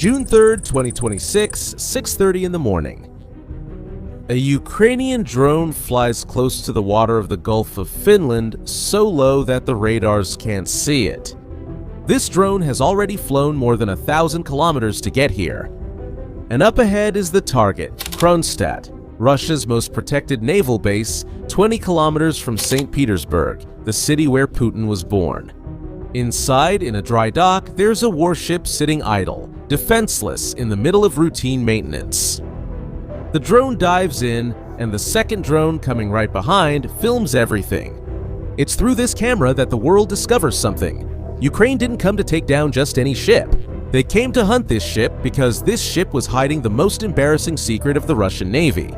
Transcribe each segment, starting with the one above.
June 3rd, 2026, 6:30 in the morning. A Ukrainian drone flies close to the water of the Gulf of Finland, so low that the radars can't see it. This drone has already flown more than 1,000 kilometers to get here. And up ahead is the target, Kronstadt, Russia's most protected naval base, 20 kilometers from St. Petersburg, the city where Putin was born. Inside, in a dry dock, there's a warship sitting idle, defenseless in the middle of routine maintenance. The drone dives in, and the second drone coming right behind films everything. It's through this camera that the world discovers something. Ukraine didn't come to take down just any ship. They came to hunt this ship because this ship was hiding the most embarrassing secret of the Russian Navy.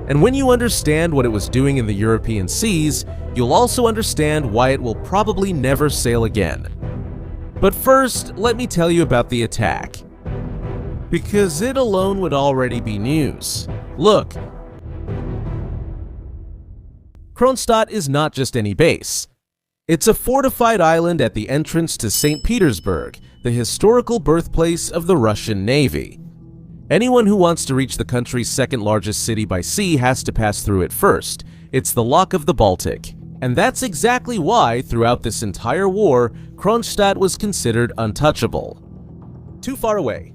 And when you understand what it was doing in the European seas, you'll also understand why it will probably never sail again. But first, let me tell you about the attack, because it alone would already be news. Look, Kronstadt is not just any base. It's a fortified island at the entrance to St. Petersburg, the historical birthplace of the Russian Navy. Anyone who wants to reach the country's second largest city by sea has to pass through it first. It's the lock of the Baltic. And that's exactly why, throughout this entire war, Kronstadt was considered untouchable. Too far away.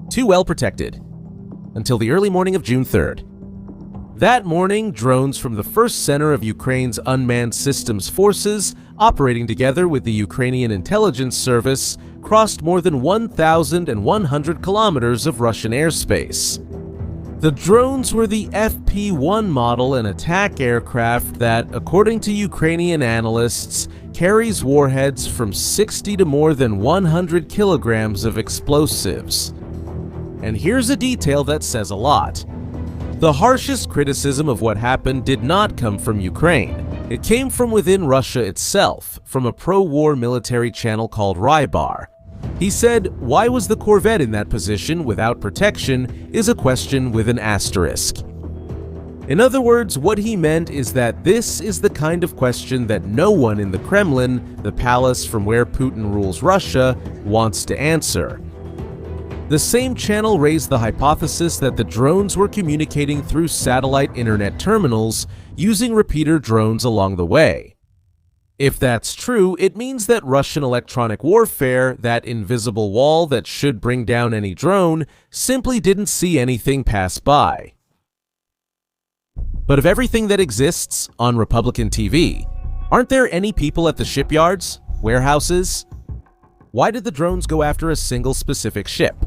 Too well protected. Until the early morning of June 3rd. That morning, drones from the first center of Ukraine's unmanned systems forces, operating together with the Ukrainian intelligence service, crossed more than 1,100 kilometers of Russian airspace. The drones were the FP-1 model, an attack aircraft that, according to Ukrainian analysts, carries warheads from 60 to more than 100 kilograms of explosives. And here's a detail that says a lot. The harshest criticism of what happened did not come from Ukraine. It came from within Russia itself, from a pro-war military channel called Rybar. He said, why was the Corvette in that position without protection is a question with an asterisk. In other words, what he meant is that this is the kind of question that no one in the Kremlin, the palace from where Putin rules Russia, wants to answer. The same channel raised the hypothesis that the drones were communicating through satellite internet terminals, using repeater drones along the way. If that's true, it means that Russian electronic warfare, that invisible wall that should bring down any drone, simply didn't see anything pass by. But of everything that exists on Republican TV, aren't there any people at the shipyards, warehouses? Why did the drones go after a single specific ship?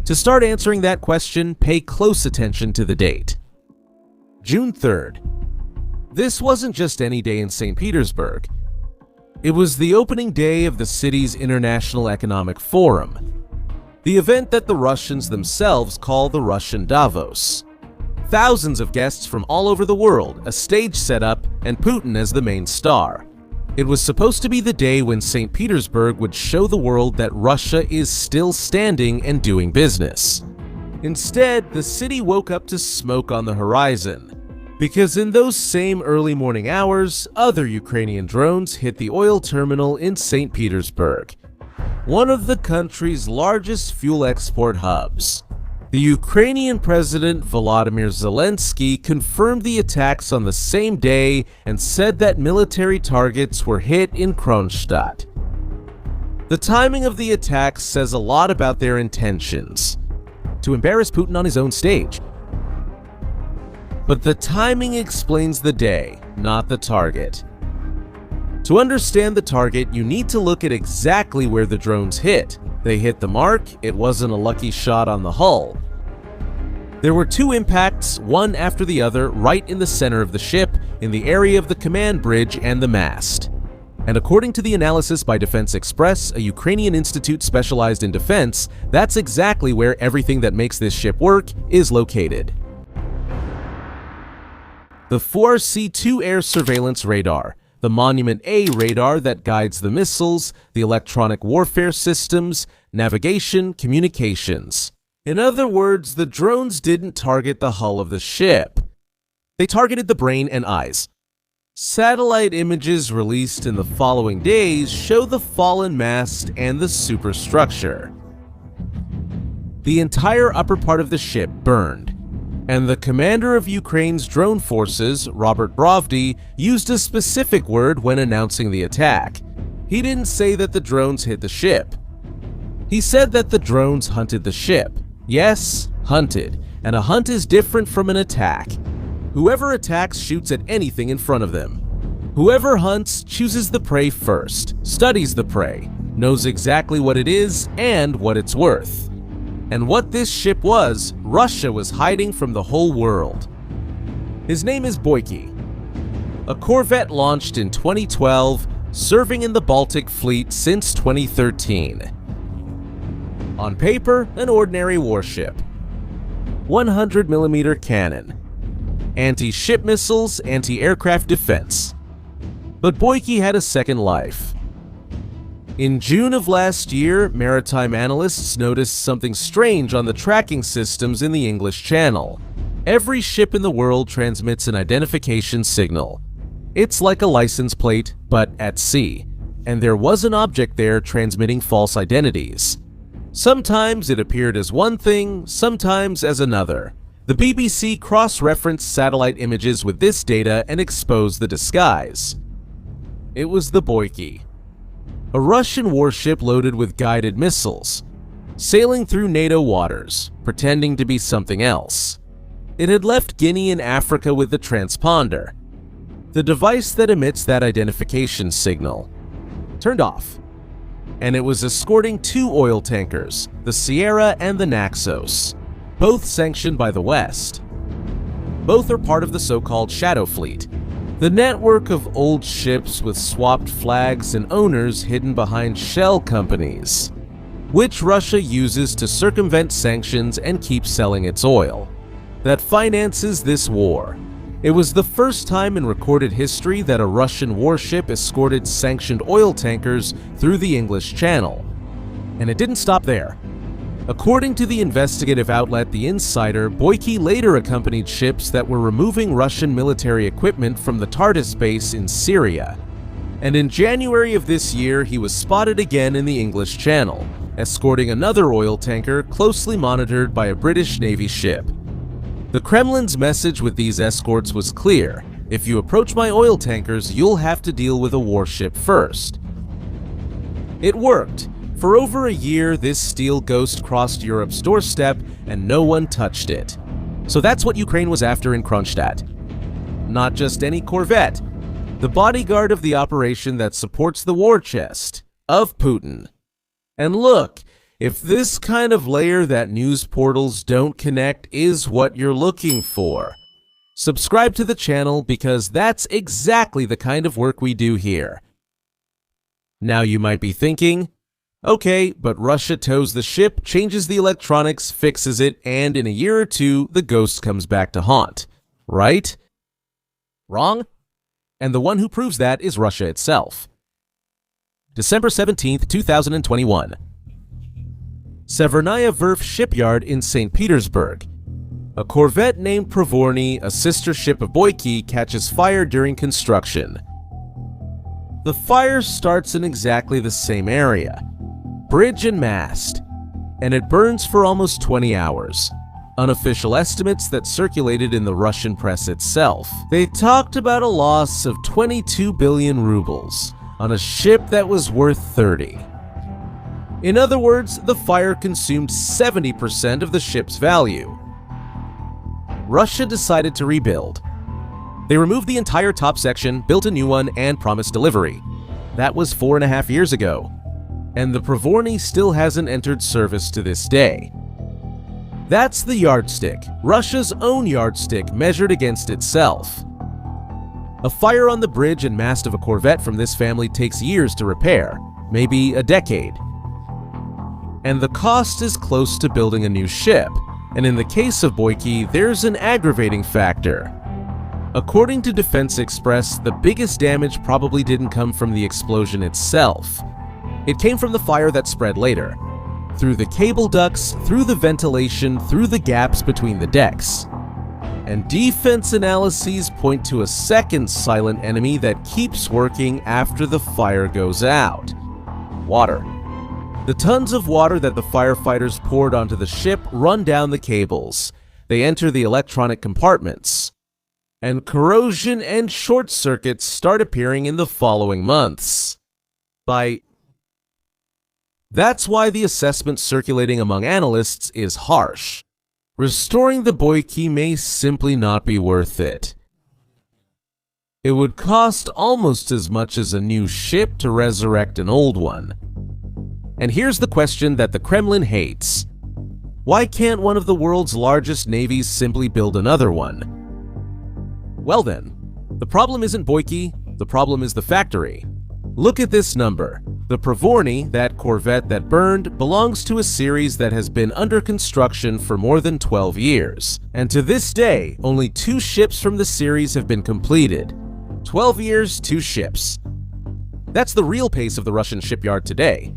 To start answering that question, pay close attention to the date. June 3rd. This wasn't just any day in St. Petersburg. It was the opening day of the city's International Economic Forum, the event that the Russians themselves call the Russian Davos. Thousands of guests from all over the world, a stage set up, and Putin as the main star. It was supposed to be the day when St. Petersburg would show the world that Russia is still standing and doing business. Instead, the city woke up to smoke on the horizon, because in those same early morning hours, other Ukrainian drones hit the oil terminal in St. Petersburg, one of the country's largest fuel export hubs. The Ukrainian President Volodymyr Zelensky confirmed the attacks on the same day and said that military targets were hit in Kronstadt. The timing of the attacks says a lot about their intentions: to embarrass Putin on his own stage. But the timing explains the day, not the target. To understand the target, you need to look at exactly where the drones hit. They hit the mark, it wasn't a lucky shot on the hull. There were two impacts, one after the other, right in the center of the ship, in the area of the command bridge and the mast. And according to the analysis by Defense Express, a Ukrainian institute specialized in defense, that's exactly where everything that makes this ship work is located. The 4C2 air surveillance radar, the Monument A radar that guides the missiles, the electronic warfare systems, navigation, communications. In other words, the drones didn't target the hull of the ship. They targeted the brain and eyes. Satellite images released in the following days show the fallen mast and the superstructure. the entire upper part of the ship burned. And the commander of Ukraine's drone forces, Robert Brovdy, used a specific word when announcing the attack. He didn't say that the drones hit the ship. He said that the drones hunted the ship. Yes, hunted. And a hunt is different from an attack. Whoever attacks shoots at anything in front of them. Whoever hunts chooses the prey first, studies the prey, knows exactly what it is and what it's worth. And what this ship was, Russia was hiding from the whole world. His name is Boikiy, a Corvette launched in 2012, serving in the Baltic fleet since 2013. On paper, an ordinary warship. 100mm cannon. Anti-ship missiles, anti-aircraft defense. But Boikiy had a second life. In June of last year, maritime analysts noticed something strange on the tracking systems in the English Channel. Every ship in the world transmits an identification signal. It's like a license plate, but at sea, and there was an object there transmitting false identities. Sometimes it appeared as one thing, sometimes as another. The BBC cross-referenced satellite images with this data and exposed the disguise. It was the Boikiy, a Russian warship loaded with guided missiles, sailing through NATO waters, pretending to be something else. It had left Guinea in Africa with the transponder, the device that emits that identification signal, turned off, and it was escorting two oil tankers, the Sierra and the Naxos, both sanctioned by the West. Both are part of the so-called Shadow Fleet, the network of old ships with swapped flags and owners hidden behind shell companies, which Russia uses to circumvent sanctions and keep selling its oil, that finances this war. It was the first time in recorded history that a Russian warship escorted sanctioned oil tankers through the English Channel. And it didn't stop there. According to the investigative outlet The Insider, Boikiy later accompanied ships that were removing Russian military equipment from the Tartus base in Syria. And in January of this year, he was spotted again in the English Channel, escorting another oil tanker closely monitored by a British Navy ship. The Kremlin's message with these escorts was clear: if you approach my oil tankers, you'll have to deal with a warship first. It worked. For over a year, this steel ghost crossed Europe's doorstep and no one touched it. So that's what Ukraine was after in Kronstadt. Not just any Corvette, the bodyguard of the operation that supports the war chest of Putin. And look, if this kind of layer that news portals don't connect is what you're looking for, subscribe to the channel because that's exactly the kind of work we do here. Now you might be thinking, okay, but Russia tows the ship, changes the electronics, fixes it, and in a year or two, the ghost comes back to haunt, right? Wrong? And the one who proves that is Russia itself. December 17, 2021. Severnaya Verf shipyard in St. Petersburg. A Corvette named Provorny, a sister ship of Boikiy, catches fire during construction. The fire starts in exactly the same area, bridge and mast, and it burns for almost 20 hours. Unofficial estimates that circulated in the Russian press itself, they talked about a loss of 22 billion rubles on a ship that was worth 30. In other words, the fire consumed 70% of the ship's value. Russia decided to rebuild. They removed the entire top section, built a new one, and promised delivery. That was 4.5 years ago. And the Provorny still hasn't entered service to this day. That's the yardstick, Russia's own yardstick measured against itself. A fire on the bridge and mast of a Corvette from this family takes years to repair, maybe a decade. And the cost is close to building a new ship, and in the case of Boikiy, there's an aggravating factor. According to Defense Express, the biggest damage probably didn't come from the explosion itself. It came from the fire that spread later, through the cable ducts, through the ventilation, through the gaps between the decks. And defense analyses point to a second silent enemy that keeps working after the fire goes out: water. The tons of water that the firefighters poured onto the ship run down the cables. They enter the electronic compartments. And corrosion and short circuits start appearing in the following months. That's why the assessment circulating among analysts is harsh. Restoring the Boikiy may simply not be worth it. It would cost almost as much as a new ship to resurrect an old one. And here's the question that the Kremlin hates. Why can't one of the world's largest navies simply build another one? Well then, the problem isn't Boikiy, the problem is the factory. Look at this number. The Pravourny, that Corvette that burned, belongs to a series that has been under construction for more than 12 years. And to this day, only 2 ships from the series have been completed. 12 years, 2 ships. That's the real pace of the Russian shipyard today.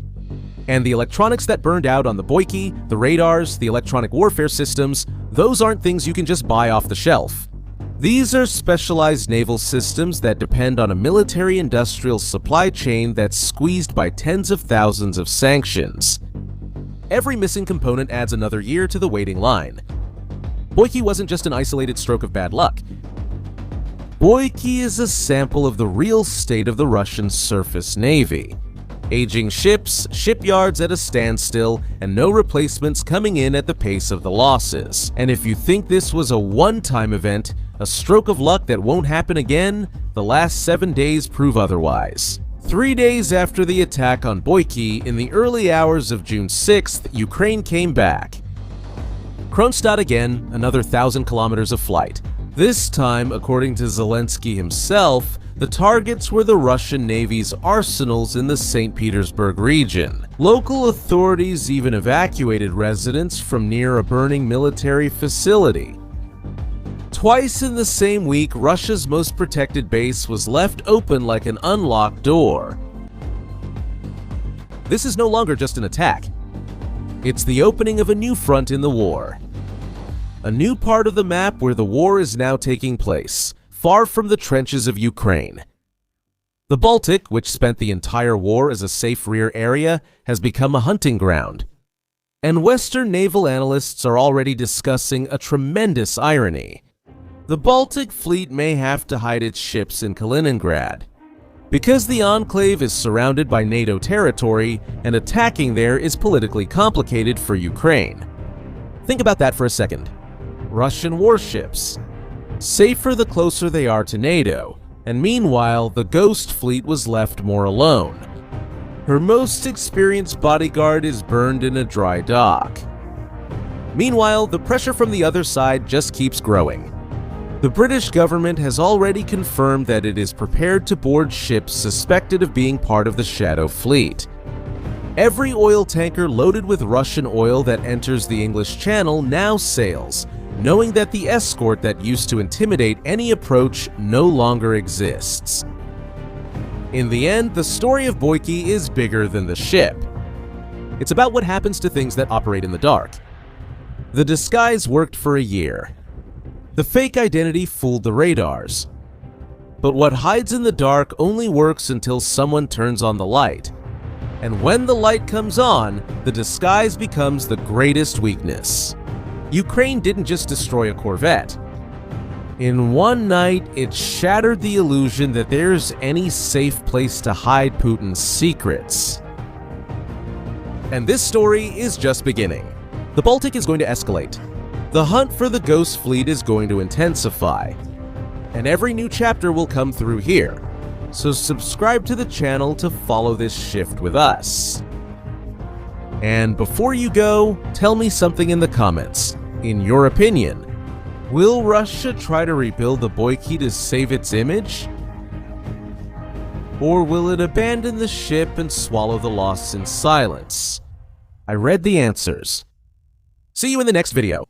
And the electronics that burned out on the Boikiy, the radars, the electronic warfare systems, those aren't things you can just buy off the shelf. These are specialized naval systems that depend on a military-industrial supply chain that's squeezed by tens of thousands of sanctions. Every missing component adds another year to the waiting line. Boikiy wasn't just an isolated stroke of bad luck. Boikiy is a sample of the real state of the Russian surface navy. Aging ships, shipyards at a standstill, and no replacements coming in at the pace of the losses. And if you think this was a one-time event, a stroke of luck that won't happen again, the last 7 days prove otherwise. 3 days after the attack on Boikiy, in the early hours of June 6th, Ukraine came back. Kronstadt again, another 1,000 kilometers of flight. This time, according to Zelensky himself, the targets were the Russian Navy's arsenals in the St. Petersburg region. Local authorities even evacuated residents from near a burning military facility. Twice in the same week, Russia's most protected base was left open like an unlocked door. This is no longer just an attack. It's the opening of a new front in the war. A new part of the map where the war is now taking place, far from the trenches of Ukraine. The Baltic, which spent the entire war as a safe rear area, has become a hunting ground. And Western naval analysts are already discussing a tremendous irony. The Baltic fleet may have to hide its ships in Kaliningrad. Because the enclave is surrounded by NATO territory, and attacking there is politically complicated for Ukraine. Think about that for a second. Russian warships. Safer the closer they are to NATO, and meanwhile, the Ghost fleet was left more alone. Her most experienced bodyguard is burned in a dry dock. Meanwhile, the pressure from the other side just keeps growing. The British government has already confirmed that it is prepared to board ships suspected of being part of the Shadow Fleet. Every oil tanker loaded with Russian oil that enters the English Channel now sails, knowing that the escort that used to intimidate any approach no longer exists. In the end, the story of Boikiy is bigger than the ship. It's about what happens to things that operate in the dark. The disguise worked for a year. The fake identity fooled the radars. But what hides in the dark only works until someone turns on the light. And when the light comes on, the disguise becomes the greatest weakness. Ukraine didn't just destroy a Corvette. In one night, it shattered the illusion that there's any safe place to hide Putin's secrets. And this story is just beginning. The Baltic is going to escalate. The hunt for the Ghost Fleet is going to intensify. And every new chapter will come through here. So subscribe to the channel to follow this shift with us. And before you go, tell me something in the comments. In your opinion, will Russia try to rebuild the Boikiy to save its image? Or will it abandon the ship and swallow the loss in silence? I read the answers. See you in the next video.